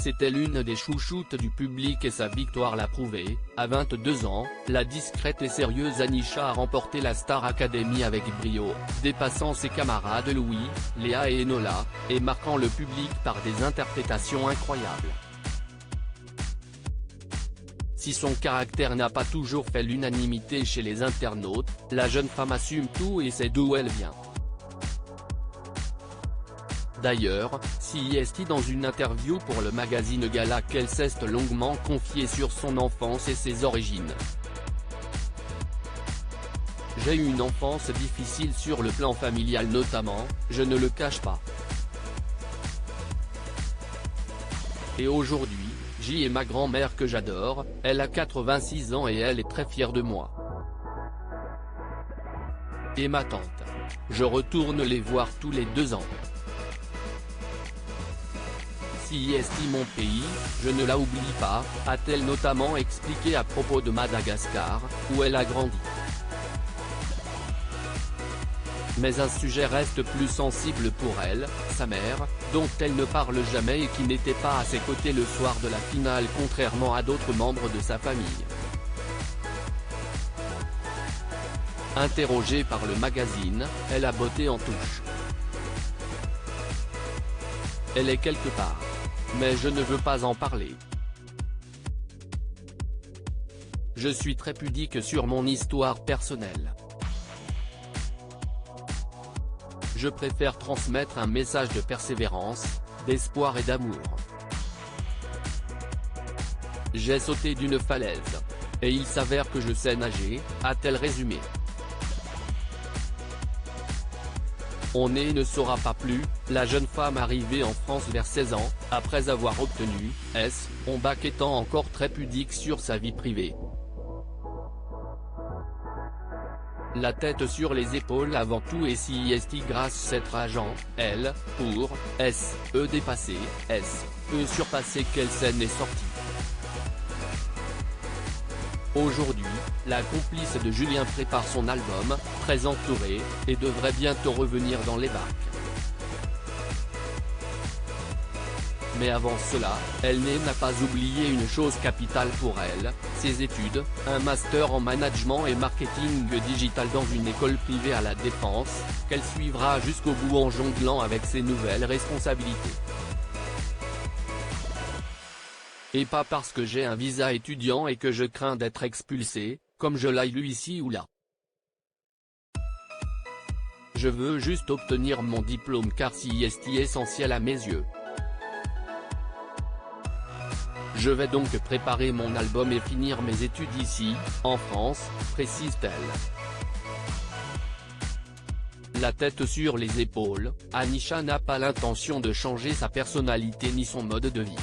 c'était l'une des chouchoutes du public et sa victoire l'a prouvé. À 22 ans, la discrète et sérieuse Anisha a remporté la Star Academy avec brio, dépassant ses camarades Louis, Léa et Enola, et marquant le public par des interprétations incroyables. Si son caractère n'a pas toujours fait l'unanimité chez les internautes, la jeune femme assume tout et sait d'où elle vient. D'ailleurs, CIST dans une interview pour le magazine Gala qu'elle s'est longuement confiée sur son enfance et ses origines. J'ai eu une enfance difficile sur le plan familial notamment, je ne le cache pas. Et aujourd'hui, J est ma grand-mère que j'adore, elle a 86 ans et elle est très fière de moi. Et ma tante. Je retourne les voir tous les 2 ans. CIST mon pays, je ne la oublie pas, a-t-elle notamment expliqué à propos de Madagascar, où elle a grandi. Mais un sujet reste plus sensible pour elle, sa mère, dont elle ne parle jamais et qui n'était pas à ses côtés le soir de la finale contrairement à d'autres membres de sa famille. Interrogée par le magazine, elle a botté en touche. Elle est quelque part. Mais je ne veux pas en parler. Je suis très pudique sur mon histoire personnelle. Je préfère transmettre un message de persévérance, d'espoir et d'amour. J'ai sauté d'une falaise. Et il s'avère que je sais nager, a-t-elle résumé. On est ne saura pas plus, la jeune femme arrivée en France vers 16 ans, après avoir obtenu, son bac étant encore très pudique sur sa vie privée. La tête sur les épaules avant tout et CIST grâce cette agent, elle, pour, dépasser, surpasser quelle scène est sortie. Aujourd'hui, la complice de Julien prépare son album, très entourée, et devrait bientôt revenir dans les bacs. Mais avant cela, elle n'a pas oublié une chose capitale pour elle, ses études, un master en management et marketing digital dans une école privée à La Défense, qu'elle suivra jusqu'au bout en jonglant avec ses nouvelles responsabilités. Et pas parce que j'ai un visa étudiant et que je crains d'être expulsé, comme je l'ai lu ici ou là. Je veux juste obtenir mon diplôme car CIST est essentiel à mes yeux. Je vais donc préparer mon album et finir mes études ici, en France, précise-t-elle. La tête sur les épaules, Anisha n'a pas l'intention de changer sa personnalité ni son mode de vie.